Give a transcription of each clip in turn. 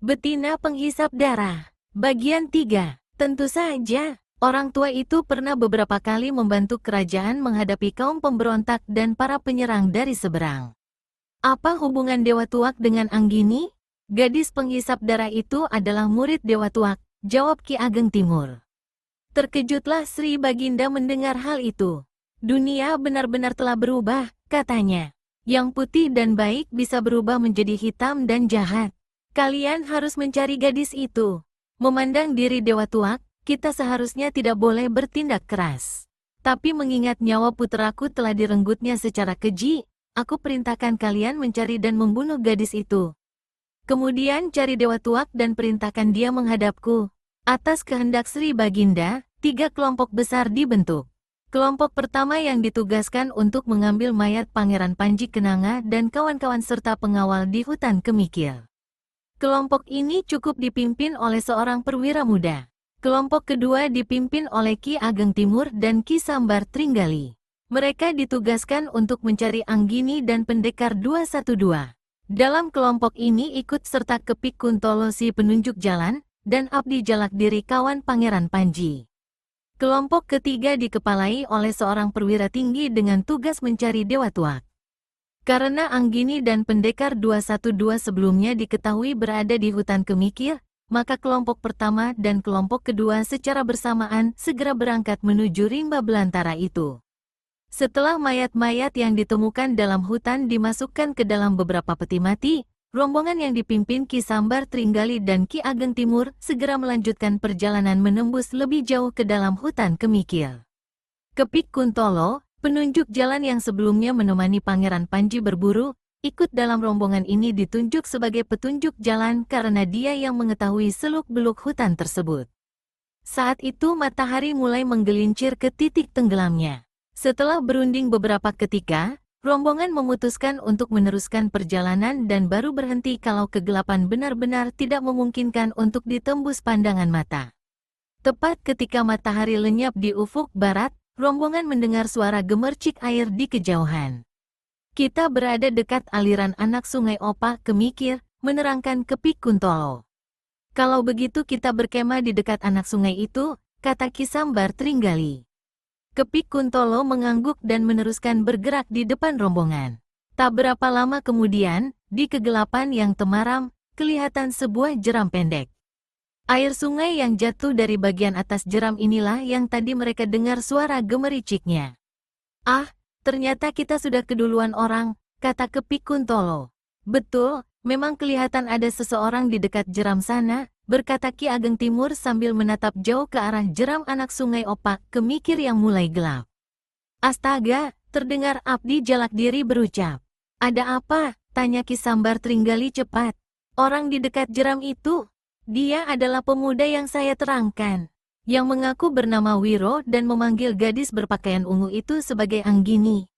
Betina penghisap darah. Bagian 3. Tentu saja, orang tua itu pernah beberapa kali membantu kerajaan menghadapi kaum pemberontak dan para penyerang dari seberang. Apa hubungan Dewa Tuak dengan Anggini? Gadis penghisap darah itu adalah murid Dewa Tuak, jawab Ki Ageng Timur. Terkejutlah Sri Baginda mendengar hal itu. Dunia benar-benar telah berubah, katanya. Yang putih dan baik bisa berubah menjadi hitam dan jahat. Kalian harus mencari gadis itu. Memandang diri Dewa Tuak, kita seharusnya tidak boleh bertindak keras. Tapi mengingat nyawa putraku telah direnggutnya secara keji, aku perintahkan kalian mencari dan membunuh gadis itu. Kemudian cari Dewa Tuak dan perintahkan dia menghadapku. Atas kehendak Sri Baginda, 3 kelompok besar dibentuk. Kelompok pertama yang ditugaskan untuk mengambil mayat Pangeran Panji Kenanga dan kawan-kawan serta pengawal di hutan Kemikil. Kelompok ini cukup dipimpin oleh seorang perwira muda. Kelompok kedua dipimpin oleh Ki Ageng Timur dan Ki Sambar Tringgali. Mereka ditugaskan untuk mencari Anggini dan Pendekar 212. Dalam kelompok ini ikut serta Kepik Kuntolo si penunjuk jalan, dan Abdi Jalak Diri kawan Pangeran Panji. Kelompok ketiga dikepalai oleh seorang perwira tinggi dengan tugas mencari Dewa Tuak. Karena Anggini dan Pendekar 212 sebelumnya diketahui berada di hutan Kemikir, maka kelompok pertama dan kelompok kedua secara bersamaan segera berangkat menuju rimba belantara itu. Setelah mayat-mayat yang ditemukan dalam hutan dimasukkan ke dalam beberapa peti mati, rombongan yang dipimpin Ki Sambar Tringgali dan Ki Ageng Timur segera melanjutkan perjalanan menembus lebih jauh ke dalam hutan Kemikil. Kepik Kuntolo, penunjuk jalan yang sebelumnya menemani Pangeran Panji berburu, ikut dalam rombongan ini ditunjuk sebagai petunjuk jalan karena dia yang mengetahui seluk-beluk hutan tersebut. Saat itu matahari mulai menggelincir ke titik tenggelamnya. Setelah berunding beberapa ketika, rombongan memutuskan untuk meneruskan perjalanan dan baru berhenti kalau kegelapan benar-benar tidak memungkinkan untuk ditembus pandangan mata. Tepat ketika matahari lenyap di ufuk barat, rombongan mendengar suara gemercik air di kejauhan. Kita berada dekat aliran anak sungai Opa Kemikir, menerangkan Kepik Kuntolo. Kalau begitu kita berkemah di dekat anak sungai itu, kata Ki Sambar Tringgali. Kepik Kuntolo mengangguk dan meneruskan bergerak di depan rombongan. Tak berapa lama kemudian, di kegelapan yang temaram, kelihatan sebuah jeram pendek. Air sungai yang jatuh dari bagian atas jeram inilah yang tadi mereka dengar suara gemericiknya. Ah, ternyata kita sudah keduluan orang, kata Kepik Kuntolo. Betul, memang kelihatan ada seseorang di dekat jeram sana, berkata Ki Ageng Timur sambil menatap jauh ke arah jeram anak sungai Opak Kemikir yang mulai gelap. Astaga, terdengar Abdi Jalak Diri berucap. Ada apa? Tanya Ki Sambar Tringgali cepat. Orang di dekat jeram itu? Dia adalah pemuda yang saya terangkan, yang mengaku bernama Wiro dan memanggil gadis berpakaian ungu itu sebagai Anggini.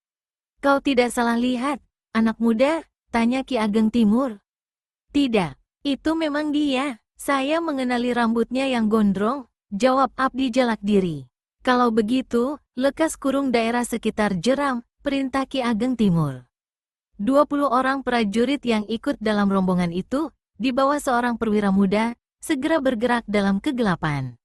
Kau tidak salah lihat, anak muda? Tanya Ki Ageng Timur. Tidak, itu memang dia. Saya mengenali rambutnya yang gondrong, jawab Abdi Jalak Diri. Kalau begitu, lekas kurung daerah sekitar jeram, perintah Ki Ageng Timur. 20 orang prajurit yang ikut dalam rombongan itu, di bawah seorang perwira muda, segera bergerak dalam kegelapan.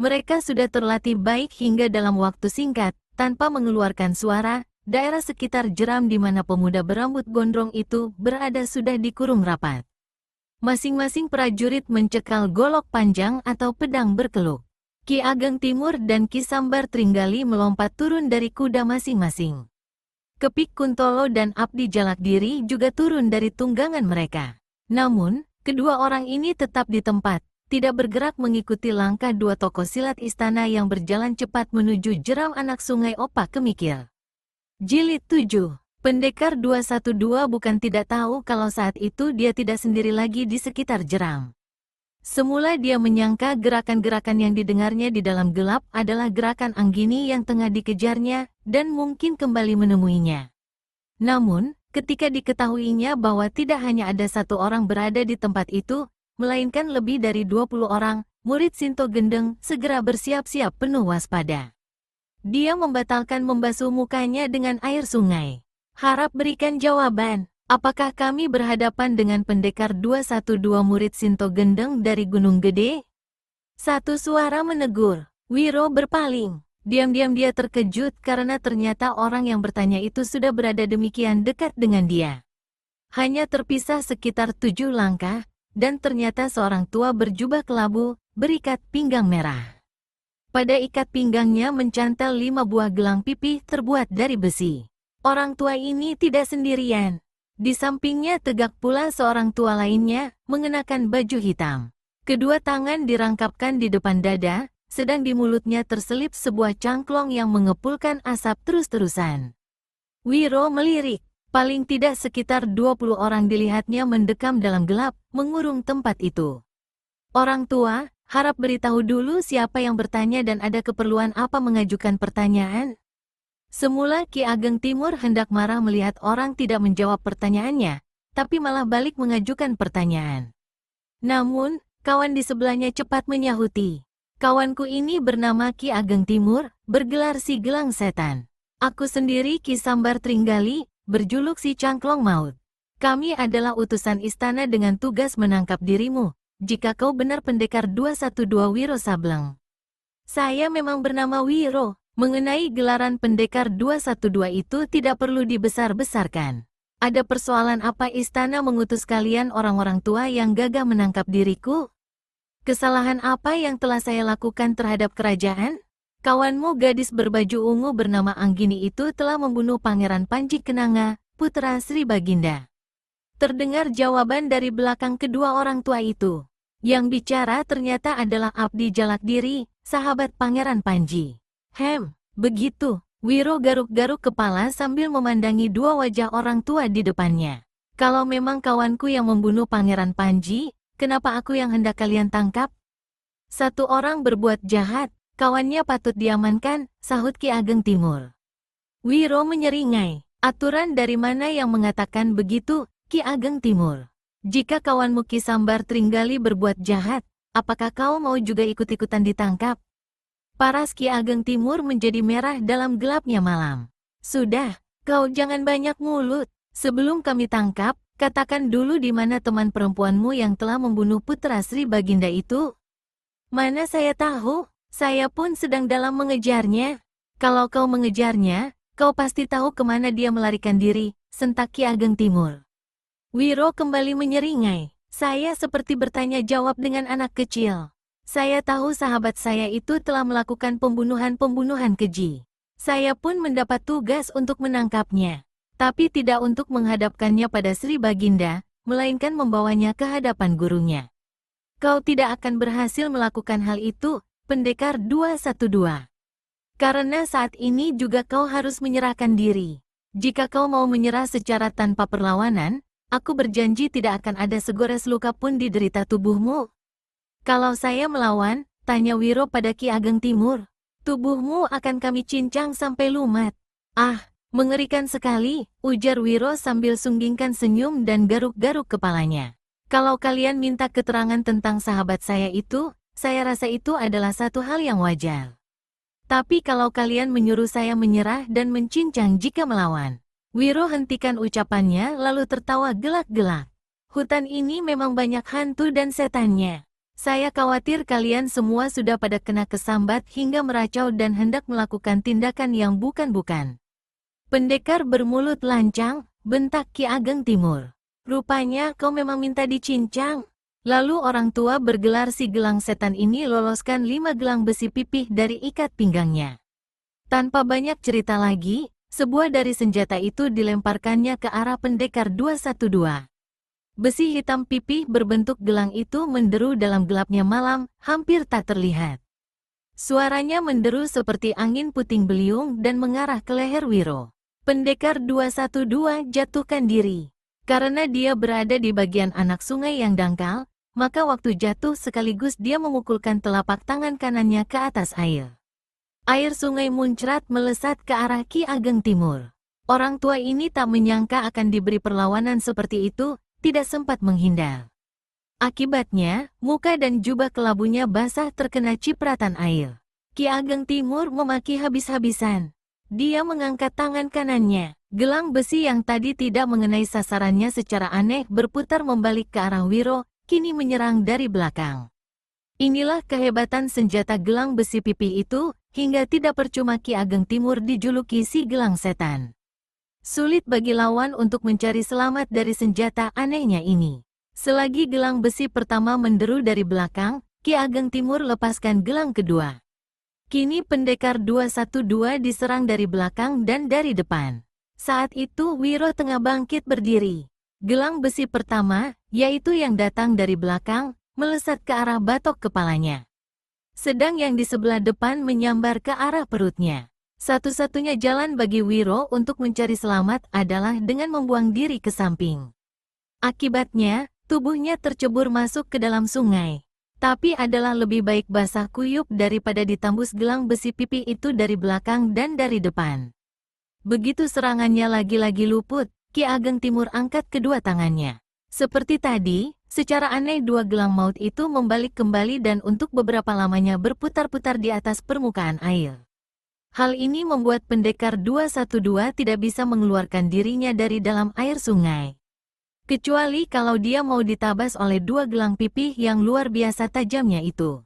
Mereka sudah terlatih baik hingga dalam waktu singkat, tanpa mengeluarkan suara, daerah sekitar jeram di mana pemuda berambut gondrong itu berada sudah dikurung rapat. Masing-masing prajurit mencekal golok panjang atau pedang berkeluk. Ki Ageng Timur dan Ki Sambar Tringgali melompat turun dari kuda masing-masing. Kepik Kuntolo dan Abdi Jalak Diri juga turun dari tunggangan mereka. Namun, kedua orang ini tetap di tempat, tidak bergerak mengikuti langkah dua tokoh silat istana yang berjalan cepat menuju jeram anak sungai Opak Kemikil. Jilid 7. Pendekar 212 bukan tidak tahu kalau saat itu dia tidak sendiri lagi di sekitar jeram. Semula dia menyangka gerakan-gerakan yang didengarnya di dalam gelap adalah gerakan Anggini yang tengah dikejarnya dan mungkin kembali menemuinya. Namun, ketika diketahuinya bahwa tidak hanya ada satu orang berada di tempat itu, melainkan lebih dari 20 orang, murid Sinto Gendeng segera bersiap-siap penuh waspada. Dia membatalkan membasuh mukanya dengan air sungai. Harap berikan jawaban. Apakah kami berhadapan dengan pendekar 212 murid Sinto Gendeng dari Gunung Gede? Satu suara menegur. Wiro berpaling. Diam-diam dia terkejut karena ternyata orang yang bertanya itu sudah berada demikian dekat dengan dia. Hanya terpisah sekitar 7 langkah, dan ternyata seorang tua berjubah kelabu, berikat pinggang merah. Pada ikat pinggangnya mencantel 5 buah gelang pipih terbuat dari besi. Orang tua ini tidak sendirian. Di sampingnya tegak pula seorang tua lainnya, mengenakan baju hitam. Kedua tangan dirangkapkan di depan dada, sedang di mulutnya terselip sebuah cangklong yang mengepulkan asap terus-terusan. Wiro melirik. Paling tidak sekitar 20 orang dilihatnya mendekam dalam gelap, mengurung tempat itu. Orang tua, harap beritahu dulu siapa yang bertanya dan ada keperluan apa mengajukan pertanyaan? Semula Ki Ageng Timur hendak marah melihat orang tidak menjawab pertanyaannya, tapi malah balik mengajukan pertanyaan. Namun, kawan di sebelahnya cepat menyahuti. Kawanku ini bernama Ki Ageng Timur, bergelar si Gelang Setan. Aku sendiri Ki Sambar Tringgali, berjuluk si Cangklong Maut. Kami adalah utusan istana dengan tugas menangkap dirimu, jika kau benar pendekar 212 Wiro Sableng. Saya memang bernama Wiro. Mengenai gelaran pendekar 212 itu tidak perlu dibesar-besarkan. Ada persoalan apa istana mengutus kalian orang-orang tua yang gagah menangkap diriku? Kesalahan apa yang telah saya lakukan terhadap kerajaan? Kawanmu gadis berbaju ungu bernama Anggini itu telah membunuh Pangeran Panji Kenanga, putra Sri Baginda. Terdengar jawaban dari belakang kedua orang tua itu. Yang bicara ternyata adalah Abdi Jalak Diri, sahabat Pangeran Panji. Begitu. Wiro garuk-garuk kepala sambil memandangi dua wajah orang tua di depannya. Kalau memang kawanku yang membunuh Pangeran Panji, kenapa aku yang hendak kalian tangkap? Satu orang berbuat jahat, kawannya patut diamankan, sahut Ki Ageng Timur. Wiro menyeringai. Aturan dari mana yang mengatakan begitu, Ki Ageng Timur? Jika kawanmu Ki Sambar Tringgali berbuat jahat, apakah kau mau juga ikut-ikutan ditangkap? Paras Ki Ageng Timur menjadi merah dalam gelapnya malam. Sudah, kau jangan banyak mulut. Sebelum kami tangkap, katakan dulu di mana teman perempuanmu yang telah membunuh putra Sri Baginda itu. Mana saya tahu, saya pun sedang dalam mengejarnya. Kalau kau mengejarnya, kau pasti tahu kemana dia melarikan diri, sentak Ki Ageng Timur. Wiro kembali menyeringai. Saya seperti bertanya jawab dengan anak kecil. Saya tahu sahabat saya itu telah melakukan pembunuhan-pembunuhan keji. Saya pun mendapat tugas untuk menangkapnya. Tapi tidak untuk menghadapkannya pada Sri Baginda, melainkan membawanya ke hadapan gurunya. Kau tidak akan berhasil melakukan hal itu, pendekar 212. Karena saat ini juga kau harus menyerahkan diri. Jika kau mau menyerah secara tanpa perlawanan, aku berjanji tidak akan ada segores luka pun diderita tubuhmu. Kalau saya melawan, tanya Wiro pada Ki Ageng Timur, tubuhmu akan kami cincang sampai lumat. Ah, mengerikan sekali, ujar Wiro sambil sunggingkan senyum dan garuk-garuk kepalanya. Kalau kalian minta keterangan tentang sahabat saya itu, saya rasa itu adalah satu hal yang wajar. Tapi kalau kalian menyuruh saya menyerah dan mencincang jika melawan. Wiro hentikan ucapannya lalu tertawa gelak-gelak. Hutan ini memang banyak hantu dan setannya. Saya khawatir kalian semua sudah pada kena kesambat hingga meracau dan hendak melakukan tindakan yang bukan-bukan. Pendekar bermulut lancang, bentak Ki Ageng Timur. Rupanya kau memang minta dicincang. Lalu orang tua bergelar si Gelang Setan ini loloskan 5 gelang besi pipih dari ikat pinggangnya. Tanpa banyak cerita lagi, sebuah dari senjata itu dilemparkannya ke arah pendekar 212. Besi hitam pipih berbentuk gelang itu menderu dalam gelapnya malam, hampir tak terlihat. Suaranya menderu seperti angin puting beliung dan mengarah ke leher Wiro. Pendekar 212 jatuhkan diri. Karena dia berada di bagian anak sungai yang dangkal, maka waktu jatuh sekaligus dia memukulkan telapak tangan kanannya ke atas air. Air sungai muncrat melesat ke arah Ki Ageng Timur. Orang tua ini tak menyangka akan diberi perlawanan seperti itu, tidak sempat menghindar. Akibatnya, muka dan jubah kelabunya basah terkena cipratan air. Ki Ageng Timur memaki habis-habisan. Dia mengangkat tangan kanannya. Gelang besi yang tadi tidak mengenai sasarannya secara aneh berputar membalik ke arah Wiro, kini menyerang dari belakang. Inilah kehebatan senjata gelang besi pipih itu, hingga tidak percuma Ki Ageng Timur dijuluki si gelang setan. Sulit bagi lawan untuk mencari selamat dari senjata anehnya ini. Selagi gelang besi pertama menderu dari belakang, Ki Ageng Timur lepaskan gelang kedua. Kini pendekar 212 diserang dari belakang dan dari depan. Saat itu Wiro tengah bangkit berdiri. Gelang besi pertama, yaitu yang datang dari belakang, melesat ke arah batok kepalanya. Sedang yang di sebelah depan menyambar ke arah perutnya. Satu-satunya jalan bagi Wiro untuk mencari selamat adalah dengan membuang diri ke samping. Akibatnya, tubuhnya tercebur masuk ke dalam sungai. Tapi adalah lebih baik basah kuyup daripada ditambus gelang besi pipih itu dari belakang dan dari depan. Begitu serangannya lagi-lagi luput, Ki Ageng Timur angkat kedua tangannya. Seperti tadi, secara aneh dua gelang maut itu membalik kembali dan untuk beberapa lamanya berputar-putar di atas permukaan air. Hal ini membuat pendekar 212 tidak bisa mengeluarkan dirinya dari dalam air sungai. Kecuali kalau dia mau ditabas oleh dua gelang pipih yang luar biasa tajamnya itu.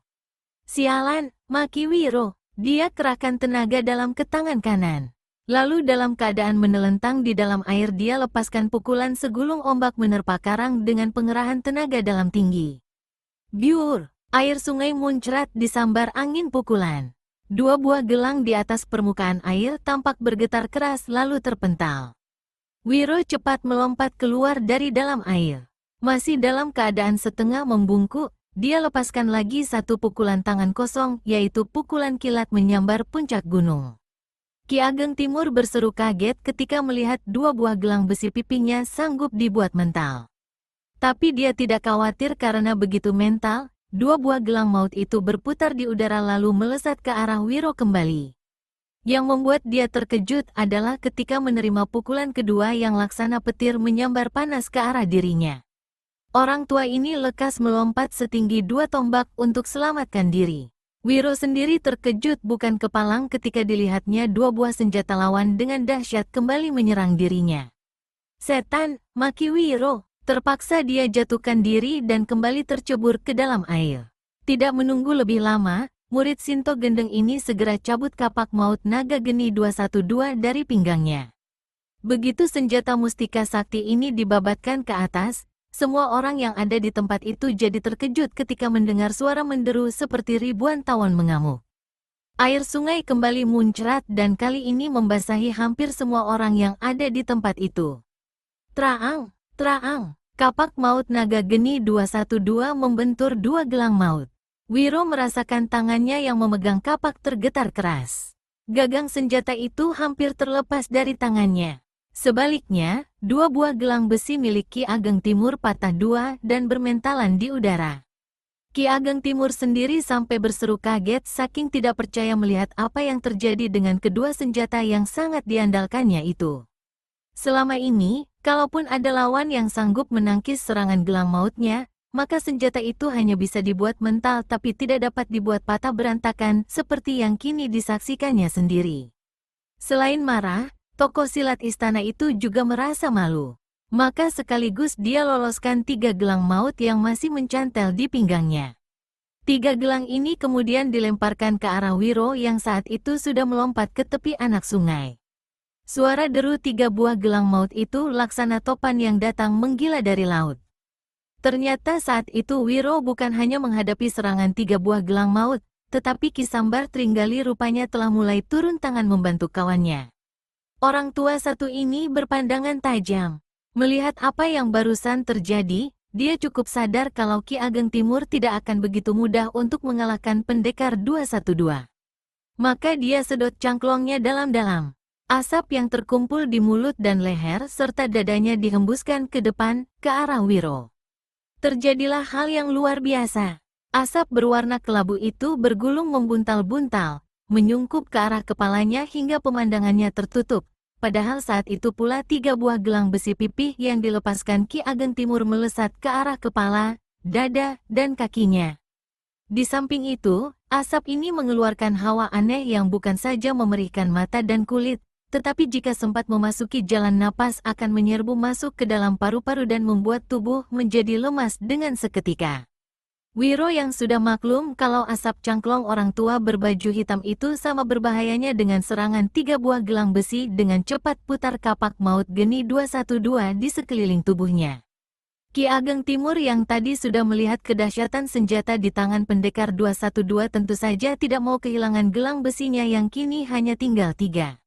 Sialan, maki Wiro. Dia kerahkan tenaga dalam ke tangan kanan. Lalu dalam keadaan menelentang di dalam air dia lepaskan pukulan segulung ombak menerpa karang dengan pengerahan tenaga dalam tinggi. Biur, air sungai muncrat disambar angin pukulan. Dua buah gelang di atas permukaan air tampak bergetar keras lalu terpental. Wiro cepat melompat keluar dari dalam air. Masih dalam keadaan setengah membungkuk, dia lepaskan lagi satu pukulan tangan kosong, yaitu pukulan kilat menyambar puncak gunung. Ki Ageng Timur berseru kaget ketika melihat dua buah gelang besi pipinya sanggup dibuat mental. Tapi dia tidak khawatir karena begitu mental, dua buah gelang maut itu berputar di udara lalu melesat ke arah Wiro kembali. Yang membuat dia terkejut adalah ketika menerima pukulan kedua yang laksana petir menyambar panas ke arah dirinya. Orang tua ini lekas melompat setinggi 2 tombak untuk selamatkan diri. Wiro sendiri terkejut bukan kepalang ketika dilihatnya dua buah senjata lawan dengan dahsyat kembali menyerang dirinya. Setan, maki Wiro. Terpaksa dia jatuhkan diri dan kembali tercebur ke dalam air. Tidak menunggu lebih lama, murid Sinto Gendeng ini segera cabut kapak maut naga geni 212 dari pinggangnya. Begitu senjata mustika sakti ini dibabatkan ke atas, semua orang yang ada di tempat itu jadi terkejut ketika mendengar suara menderu seperti ribuan tawon mengamuk. Air sungai kembali muncrat dan kali ini membasahi hampir semua orang yang ada di tempat itu. Traang, traang, kapak maut naga geni 212 membentur dua gelang maut. Wiro merasakan tangannya yang memegang kapak tergetar keras. Gagang senjata itu hampir terlepas dari tangannya. Sebaliknya, dua buah gelang besi milik Ki Ageng Timur patah dua dan bermentalan di udara. Ki Ageng Timur sendiri sampai berseru kaget saking tidak percaya melihat apa yang terjadi dengan kedua senjata yang sangat diandalkannya itu. Selama ini, kalaupun ada lawan yang sanggup menangkis serangan gelang mautnya, maka senjata itu hanya bisa dibuat mental tapi tidak dapat dibuat patah berantakan seperti yang kini disaksikannya sendiri. Selain marah, tokoh silat istana itu juga merasa malu. Maka sekaligus dia loloskan 3 gelang maut yang masih mencantel di pinggangnya. 3 gelang ini kemudian dilemparkan ke arah Wiro yang saat itu sudah melompat ke tepi anak sungai. Suara deru 3 buah gelang maut itu laksana topan yang datang menggila dari laut. Ternyata saat itu Wiro bukan hanya menghadapi serangan 3 buah gelang maut, tetapi Ki Sambar Tringgali rupanya telah mulai turun tangan membantu kawannya. Orang tua satu ini berpandangan tajam. Melihat apa yang barusan terjadi, dia cukup sadar kalau Ki Ageng Timur tidak akan begitu mudah untuk mengalahkan pendekar 212. Maka dia sedot cangklongnya dalam-dalam. Asap yang terkumpul di mulut dan leher serta dadanya dihembuskan ke depan, ke arah Wiro. Terjadilah hal yang luar biasa. Asap berwarna kelabu itu bergulung membuntal-buntal, menyungkup ke arah kepalanya hingga pemandangannya tertutup. Padahal saat itu pula 3 buah gelang besi pipih yang dilepaskan Ki Ageng Timur melesat ke arah kepala, dada, dan kakinya. Di samping itu, Asap ini mengeluarkan hawa aneh yang bukan saja memerihkan mata dan kulit, tetapi jika sempat memasuki jalan napas akan menyerbu masuk ke dalam paru-paru dan membuat tubuh menjadi lemas dengan seketika. Wiro yang sudah maklum kalau asap cangklong orang tua berbaju hitam itu sama berbahayanya dengan serangan 3 buah gelang besi dengan cepat putar kapak maut geni 212 di sekeliling tubuhnya. Ki Ageng Timur yang tadi sudah melihat kedahsyatan senjata di tangan pendekar 212 tentu saja tidak mau kehilangan gelang besinya yang kini hanya tinggal 3.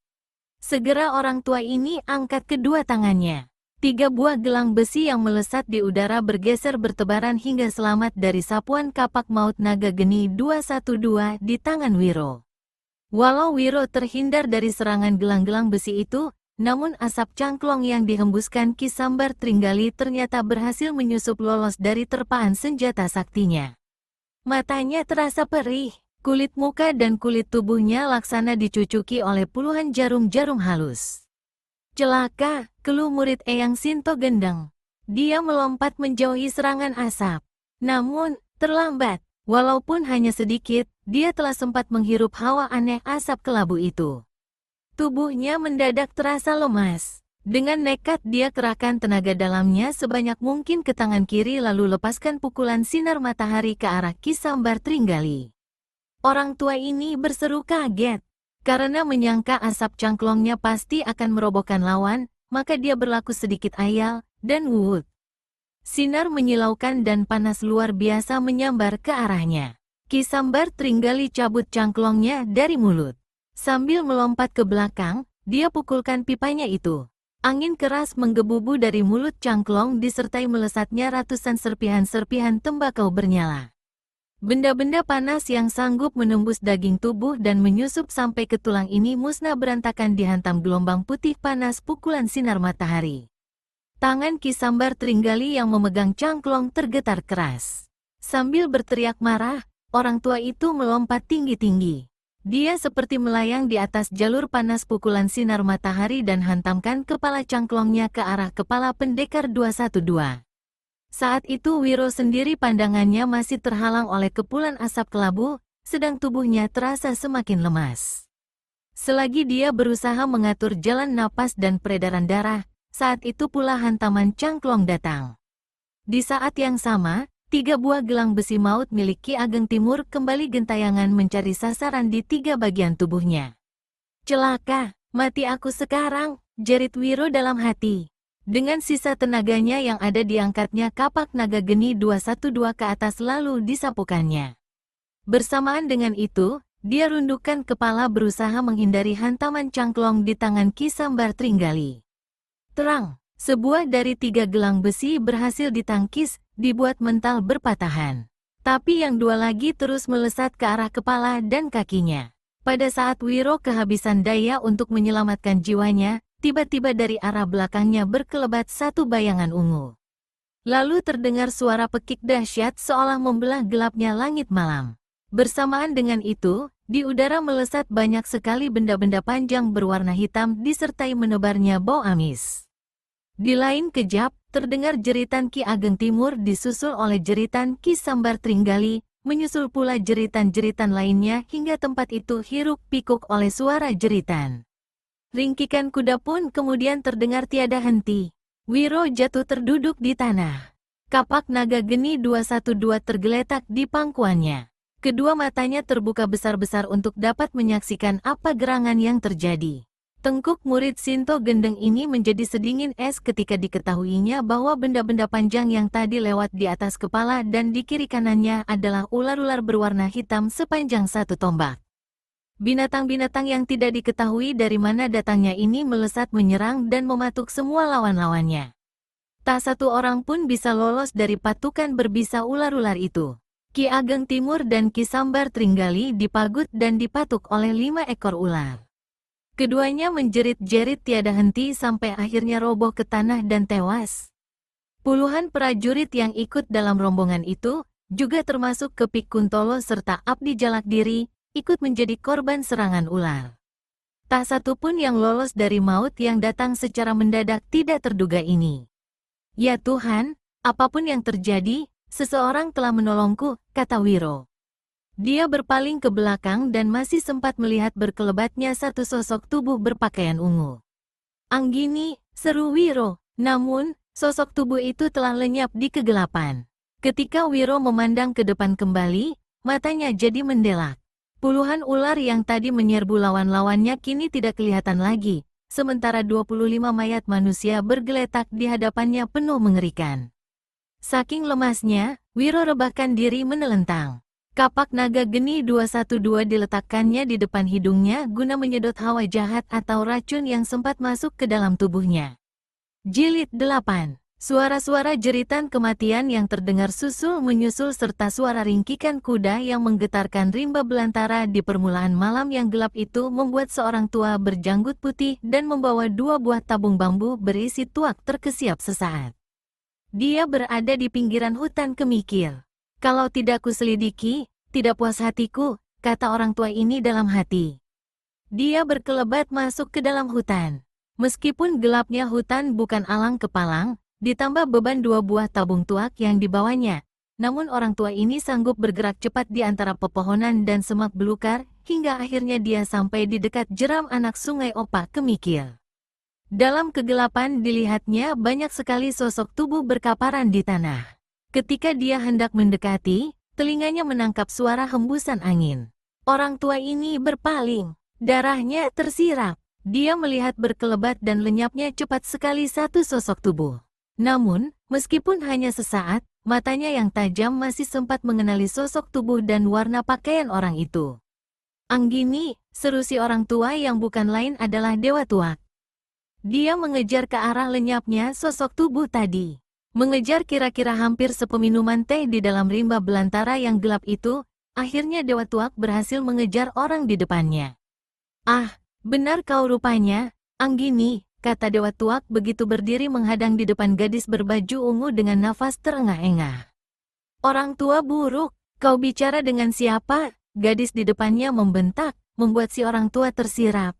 Segera orang tua ini angkat kedua tangannya. 3 buah gelang besi yang melesat di udara bergeser bertebaran hingga selamat dari sapuan kapak maut naga geni 212 di tangan Wiro. Walau Wiro terhindar dari serangan gelang-gelang besi itu, namun asap cangklong yang dihembuskan Ki Sambar Tringgali ternyata berhasil menyusup lolos dari terpaan senjata saktinya. Matanya terasa perih, kulit muka dan kulit tubuhnya laksana dicucuki oleh puluhan jarum-jarum halus. Celaka, keluh murid Eyang Sinto Gendeng. Dia melompat menjauhi serangan asap. Namun, terlambat. Walaupun hanya sedikit, dia telah sempat menghirup hawa aneh asap kelabu itu. Tubuhnya mendadak terasa lemas. Dengan nekat dia kerahkan tenaga dalamnya sebanyak mungkin ke tangan kiri lalu lepaskan pukulan sinar matahari ke arah Ki Sambar Tringgali. Orang tua ini berseru kaget. Karena menyangka asap cangklongnya pasti akan merobohkan lawan, maka dia berlaku sedikit ayal, dan wut. Sinar menyilaukan dan panas luar biasa menyambar ke arahnya. Ki Sambar Tringgali cabut cangklongnya dari mulut. Sambil melompat ke belakang, dia pukulkan pipanya itu. Angin keras menggebubu dari mulut cangklong disertai melesatnya ratusan serpihan-serpihan tembakau bernyala. Benda-benda panas yang sanggup menembus daging tubuh dan menyusup sampai ke tulang ini musnah berantakan dihantam gelombang putih panas pukulan sinar matahari. Tangan Ki Sambar Tringgali yang memegang cangklong tergetar keras. Sambil berteriak marah, orang tua itu melompat tinggi-tinggi. Dia seperti melayang di atas jalur panas pukulan sinar matahari dan hantamkan kepala cangklongnya ke arah kepala pendekar 212. Saat itu Wiro sendiri pandangannya masih terhalang oleh kepulan asap kelabu, sedang tubuhnya terasa semakin lemas. Selagi dia berusaha mengatur jalan napas dan peredaran darah, saat itu pula hantaman cangklong datang. Di saat yang sama, 3 buah gelang besi maut milik Ki Ageng Timur kembali gentayangan mencari sasaran di 3 bagian tubuhnya. Celaka, mati aku sekarang, jerit Wiro dalam hati. Dengan sisa tenaganya yang ada diangkatnya kapak naga geni 212 ke atas lalu disapukannya. Bersamaan dengan itu, dia rundukkan kepala berusaha menghindari hantaman cangklong di tangan Ki Sambar Tringgali. Terang, sebuah dari 3 gelang besi berhasil ditangkis, dibuat mental berpatahan. Tapi yang 2 lagi terus melesat ke arah kepala dan kakinya. Pada saat Wiro kehabisan daya untuk menyelamatkan jiwanya, tiba-tiba dari arah belakangnya berkelebat satu bayangan ungu. Lalu terdengar suara pekik dahsyat seolah membelah gelapnya langit malam. Bersamaan dengan itu, di udara melesat banyak sekali benda-benda panjang berwarna hitam disertai menebarnya bau amis. Di lain kejap, terdengar jeritan Ki Ageng Timur disusul oleh jeritan Ki Sambar Tringgali, menyusul pula jeritan-jeritan lainnya hingga tempat itu hiruk-pikuk oleh suara jeritan. Ringkikan kuda pun kemudian terdengar tiada henti. Wiro jatuh terduduk di tanah. Kapak naga geni 212 tergeletak di pangkuannya. Kedua matanya terbuka besar-besar untuk dapat menyaksikan apa gerangan yang terjadi. Tengkuk murid Sinto Gendeng ini menjadi sedingin es ketika diketahuinya bahwa benda-benda panjang yang tadi lewat di atas kepala dan di kiri kanannya adalah ular-ular berwarna hitam sepanjang 1 tombak. Binatang-binatang yang tidak diketahui dari mana datangnya ini melesat menyerang dan mematuk semua lawan-lawannya. Tak satu orang pun bisa lolos dari patukan berbisa ular-ular itu. Ki Ageng Timur dan Ki Sambar Tringgali dipagut dan dipatuk oleh 5 ekor ular. Keduanya menjerit-jerit tiada henti sampai akhirnya roboh ke tanah dan tewas. Puluhan prajurit yang ikut dalam rombongan itu, juga termasuk Kepik Kuntolo serta Abdi Jalak Diri, ikut menjadi korban serangan ular. Tak satu pun yang lolos dari maut yang datang secara mendadak tidak terduga ini. Ya Tuhan, apapun yang terjadi, seseorang telah menolongku, kata Wiro. Dia berpaling ke belakang dan masih sempat melihat berkelebatnya satu sosok tubuh berpakaian ungu. Anggini, seru Wiro. Namun, sosok tubuh itu telah lenyap di kegelapan. Ketika Wiro memandang ke depan kembali, matanya jadi mendelak. Puluhan ular yang tadi menyerbu lawan-lawannya kini tidak kelihatan lagi, sementara 25 mayat manusia bergeletak di hadapannya penuh mengerikan. Saking lemasnya, Wiro rebahkan diri menelentang. Kapak naga geni 212 diletakkannya di depan hidungnya guna menyedot hawa jahat atau racun yang sempat masuk ke dalam tubuhnya. Jilid 8. Suara-suara jeritan kematian yang terdengar susul-menyusul serta suara ringkikan kuda yang menggetarkan rimba belantara di permulaan malam yang gelap itu membuat seorang tua berjanggut putih dan membawa 2 buah tabung bambu berisi tuak terkesiap sesaat. Dia berada di pinggiran hutan kemikil. Kalau tidak kuselidiki, tidak puas hatiku, kata orang tua ini dalam hati. Dia berkelebat masuk ke dalam hutan. Meskipun gelapnya hutan bukan alang kepalang, ditambah beban 2 buah tabung tuak yang dibawanya, namun orang tua ini sanggup bergerak cepat di antara pepohonan dan semak belukar, hingga akhirnya dia sampai di dekat jeram anak sungai Opak Kemikil. Dalam kegelapan dilihatnya banyak sekali sosok tubuh berkaparan di tanah. Ketika dia hendak mendekati, telinganya menangkap suara hembusan angin. Orang tua ini berpaling, darahnya tersirap. Dia melihat berkelebat dan lenyapnya cepat sekali satu sosok tubuh. Namun, meskipun hanya sesaat, matanya yang tajam masih sempat mengenali sosok tubuh dan warna pakaian orang itu. Anggini, seru si orang tua yang bukan lain adalah Dewa Tuak. Dia mengejar ke arah lenyapnya sosok tubuh tadi. Mengejar kira-kira hampir sepeminuman teh di dalam rimba belantara yang gelap itu, akhirnya Dewa Tuak berhasil mengejar orang di depannya. Ah, benar kau rupanya, Anggini, kata Dewa Tuak begitu berdiri menghadang di depan gadis berbaju ungu dengan nafas terengah-engah. Orang tua buruk, kau bicara dengan siapa? Gadis di depannya membentak, membuat si orang tua tersirap.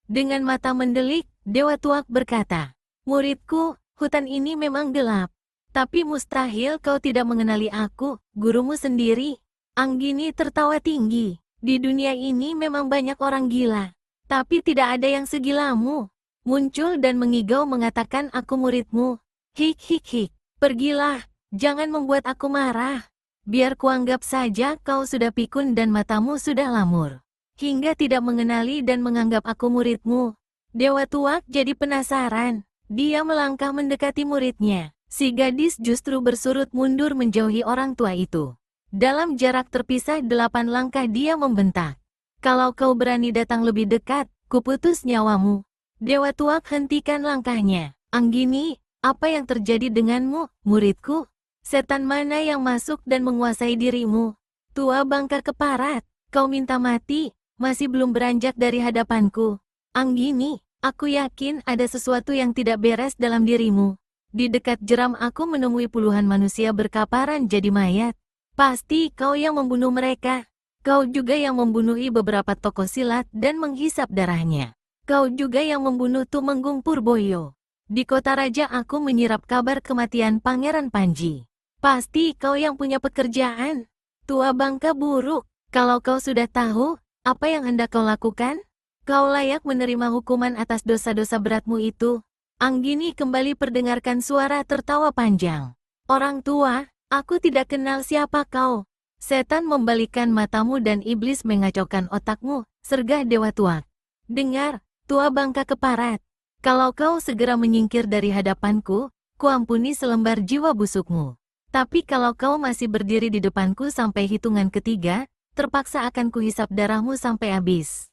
Dengan mata mendelik, Dewa Tuak berkata, muridku, hutan ini memang gelap. Tapi mustahil kau tidak mengenali aku, gurumu sendiri. Anggini tertawa tinggi. Di dunia ini memang banyak orang gila. Tapi tidak ada yang segilamu. Muncul dan mengigau mengatakan aku muridmu. Hik hik hik. Pergilah, jangan membuat aku marah. Biar kuanggap saja kau sudah pikun dan matamu sudah lamur. Hingga tidak mengenali dan menganggap aku muridmu. Dewa Tuak jadi penasaran. Dia melangkah mendekati muridnya. Si gadis justru bersurut mundur menjauhi orang tua itu. Dalam jarak terpisah 8 langkah dia membentak. Kalau kau berani datang lebih dekat, kuputus nyawamu. Dewa Tuak hentikan langkahnya. Anggini, apa yang terjadi denganmu, muridku? Setan mana yang masuk dan menguasai dirimu? Tua bangka keparat, kau minta mati, masih belum beranjak dari hadapanku. Anggini, aku yakin ada sesuatu yang tidak beres dalam dirimu. Di dekat jeram aku menemui puluhan manusia berkaparan jadi mayat. Pasti kau yang membunuh mereka. Kau juga yang membunuhi beberapa tokoh silat dan menghisap darahnya. Kau juga yang membunuh Tumenggung Purboyo. Di kota raja aku menyirap kabar kematian Pangeran Panji. Pasti kau yang punya pekerjaan. Tua bangka buruk, kalau kau sudah tahu, apa yang hendak kau lakukan? Kau layak menerima hukuman atas dosa-dosa beratmu itu. Anggini kembali perdengarkan suara tertawa panjang. Orang tua, aku tidak kenal siapa kau. Setan membalikkan matamu dan iblis mengacaukan otakmu, sergah Dewa Tuak. Dengar, tua bangka keparat. Kalau kau segera menyingkir dari hadapanku, kuampuni selembar jiwa busukmu. Tapi kalau kau masih berdiri di depanku sampai hitungan ketiga, terpaksa akan kuhisap darahmu sampai habis.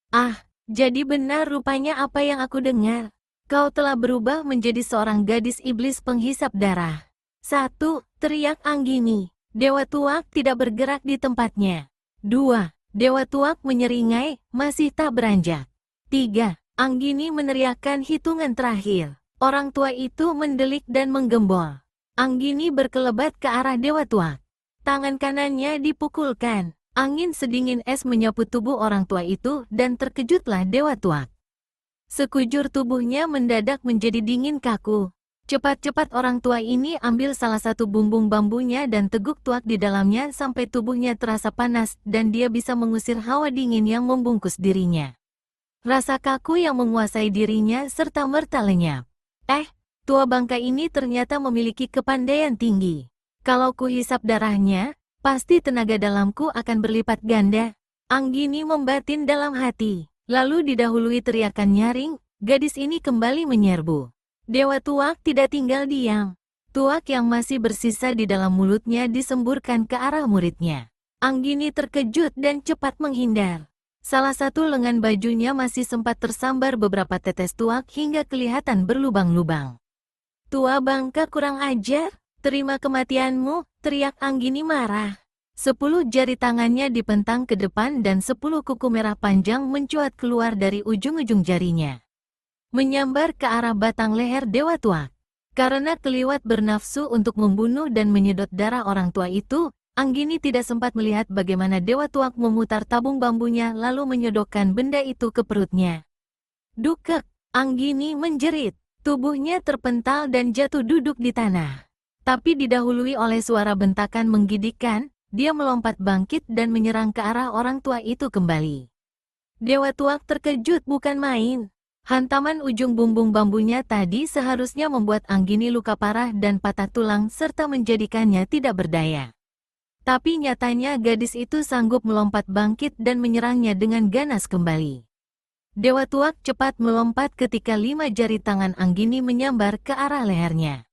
Ah, jadi benar rupanya apa yang aku dengar. Kau telah berubah menjadi seorang gadis iblis penghisap darah. 1. Teriak Anggini. Dewa Tuak tidak bergerak di tempatnya. 2. Dewa Tuak menyeringai, masih tak beranjak. 3. Anggini meneriakkan hitungan terakhir. Orang tua itu mendelik dan menggembol. Anggini berkelebat ke arah Dewa Tuak. Tangan kanannya dipukulkan. Angin sedingin es menyapu tubuh orang tua itu dan terkejutlah Dewa Tuak. Sekujur tubuhnya mendadak menjadi dingin kaku. Cepat-cepat orang tua ini ambil salah satu bumbung bambunya dan teguk tuak di dalamnya sampai tubuhnya terasa panas dan dia bisa mengusir hawa dingin yang membungkus dirinya. Rasa kaku yang menguasai dirinya serta-merta lenyap. Tua bangka ini ternyata memiliki kepandaian tinggi. Kalau kuhisap darahnya, pasti tenaga dalamku akan berlipat ganda. Anggini membatin dalam hati. Lalu didahului teriakan nyaring, gadis ini kembali menyerbu. Dewa Tuak tidak tinggal diam. Tuak yang masih bersisa di dalam mulutnya disemburkan ke arah muridnya. Anggini terkejut dan cepat menghindar. Salah satu lengan bajunya masih sempat tersambar beberapa tetes tuak hingga kelihatan berlubang-lubang. Tua bangka kurang ajar, terima kematianmu, teriak Anggini marah. 10 jari tangannya dipentang ke depan dan 10 kuku merah panjang mencuat keluar dari ujung-ujung jarinya. Menyambar ke arah batang leher Dewa Tuak. Karena keliwat bernafsu untuk membunuh dan menyedot darah orang tua itu, Anggini tidak sempat melihat bagaimana Dewa Tuak memutar tabung bambunya lalu menyodokkan benda itu ke perutnya. Dukek, Anggini menjerit, tubuhnya terpental dan jatuh duduk di tanah. Tapi didahului oleh suara bentakan menggigitkan, dia melompat bangkit dan menyerang ke arah orang tua itu kembali. Dewa Tuak terkejut bukan main. Hantaman ujung bumbung bambunya tadi seharusnya membuat Anggini luka parah dan patah tulang serta menjadikannya tidak berdaya. Tapi nyatanya gadis itu sanggup melompat bangkit dan menyerangnya dengan ganas kembali. Dewa Tuak cepat melompat ketika 5 jari tangan Anggini menyambar ke arah lehernya.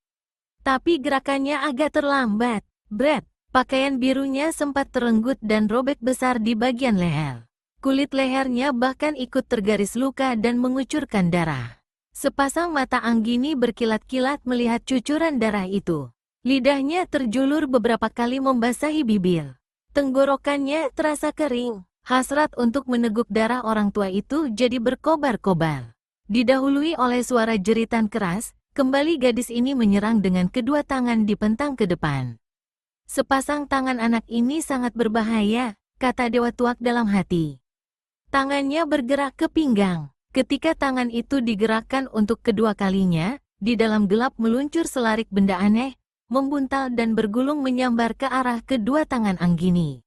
Tapi gerakannya agak terlambat. Bret, pakaian birunya sempat terenggut dan robek besar di bagian leher. Kulit lehernya bahkan ikut tergaris luka dan mengucurkan darah. Sepasang mata Anggini berkilat-kilat melihat cucuran darah itu. Lidahnya terjulur beberapa kali membasahi bibir. Tenggorokannya terasa kering. Hasrat untuk meneguk darah orang tua itu jadi berkobar-kobar. Didahului oleh suara jeritan keras, kembali gadis ini menyerang dengan kedua tangan dipentang ke depan. Sepasang tangan anak ini sangat berbahaya, kata Dewa Tuak dalam hati. Tangannya bergerak ke pinggang. Ketika tangan itu digerakkan untuk kedua kalinya, di dalam gelap meluncur selarik benda aneh, membuntal dan bergulung menyambar ke arah kedua tangan Anggini.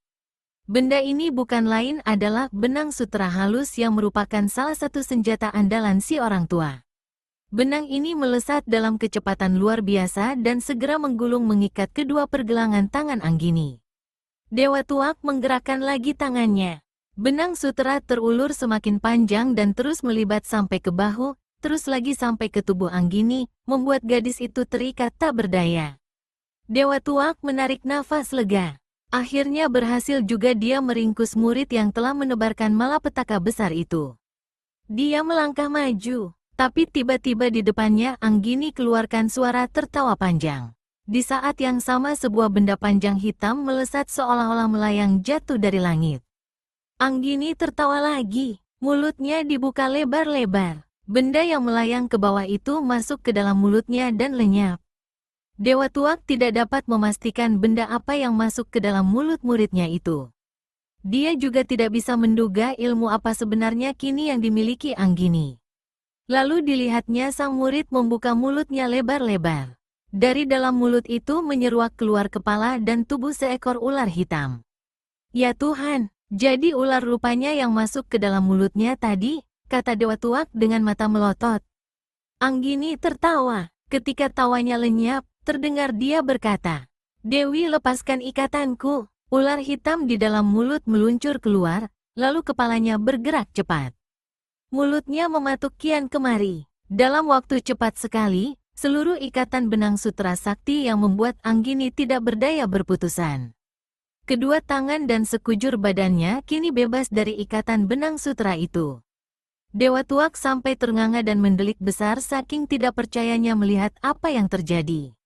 Benda ini bukan lain adalah benang sutera halus yang merupakan salah satu senjata andalan si orang tua. Benang ini melesat dalam kecepatan luar biasa dan segera menggulung mengikat kedua pergelangan tangan Anggini. Dewa Tuak menggerakkan lagi tangannya. Benang sutera terulur semakin panjang dan terus melibat sampai ke bahu, terus lagi sampai ke tubuh Anggini, membuat gadis itu terikat tak berdaya. Dewa Tuak menarik nafas lega. Akhirnya berhasil juga dia meringkus murid yang telah menebarkan malapetaka besar itu. Dia melangkah maju, tapi tiba-tiba di depannya Anggini keluarkan suara tertawa panjang. Di saat yang sama sebuah benda panjang hitam melesat seolah-olah melayang jatuh dari langit. Anggini tertawa lagi, mulutnya dibuka lebar-lebar. Benda yang melayang ke bawah itu masuk ke dalam mulutnya dan lenyap. Dewa Tuak tidak dapat memastikan benda apa yang masuk ke dalam mulut muridnya itu. Dia juga tidak bisa menduga ilmu apa sebenarnya kini yang dimiliki Anggini. Lalu dilihatnya sang murid membuka mulutnya lebar-lebar. Dari dalam mulut itu menyeruak keluar kepala dan tubuh seekor ular hitam. Ya Tuhan! Jadi ular rupanya yang masuk ke dalam mulutnya tadi, kata Dewa Tuak dengan mata melotot. Anggini tertawa. Ketika tawanya lenyap, terdengar dia berkata, Dewi lepaskan ikatanku. Ular hitam di dalam mulut meluncur keluar, lalu kepalanya bergerak cepat. Mulutnya mematuk kian kemari. Dalam waktu cepat sekali, seluruh ikatan benang sutera sakti yang membuat Anggini tidak berdaya berputusan. Kedua tangan dan sekujur badannya kini bebas dari ikatan benang sutera itu. Dewa Tuak sampai ternganga dan mendelik besar saking tidak percayanya melihat apa yang terjadi.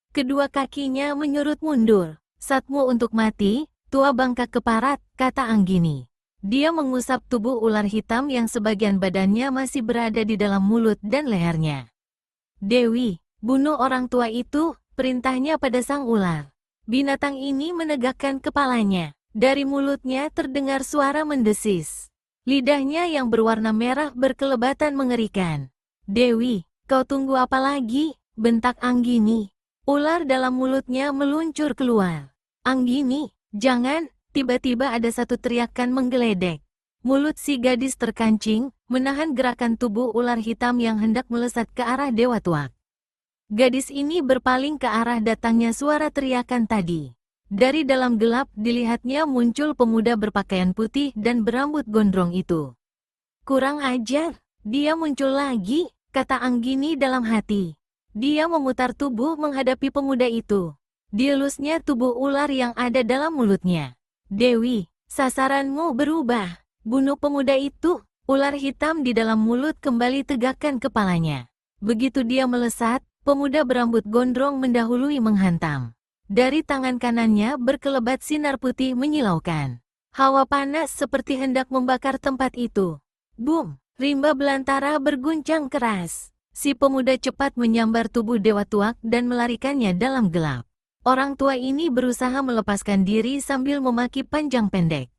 Kedua kakinya menyurut mundur. Satmu untuk mati, tua bangka keparat, kata Anggini. Dia mengusap tubuh ular hitam yang sebagian badannya masih berada di dalam mulut dan lehernya. Dewi, bunuh orang tua itu, perintahnya pada sang ular. Binatang ini menegakkan kepalanya. Dari mulutnya terdengar suara mendesis. Lidahnya yang berwarna merah berkelebatan mengerikan. Dewi, kau tunggu apa lagi? bentak Anggini. Ular dalam mulutnya meluncur keluar. Anggini, jangan! Tiba-tiba ada satu teriakan menggeledek. Mulut si gadis terkancing, menahan gerakan tubuh ular hitam yang hendak melesat ke arah Dewa Tuak. Gadis ini berpaling ke arah datangnya suara teriakan tadi. Dari dalam gelap dilihatnya muncul pemuda berpakaian putih dan berambut gondrong itu. Kurang ajar, dia muncul lagi, kata Anggini dalam hati. Dia memutar tubuh menghadapi pemuda itu. Dielusnya tubuh ular yang ada dalam mulutnya. Dewi, sasaranmu berubah. Bunuh pemuda itu. Ular hitam di dalam mulut kembali tegakkan kepalanya. Begitu dia melesat, pemuda berambut gondrong mendahului menghantam. Dari tangan kanannya berkelebat sinar putih menyilaukan. Hawa panas seperti hendak membakar tempat itu. Boom! Rimba belantara berguncang keras. Si pemuda cepat menyambar tubuh Dewa Tuak dan melarikannya dalam gelap. Orang tua ini berusaha melepaskan diri sambil memaki panjang pendek.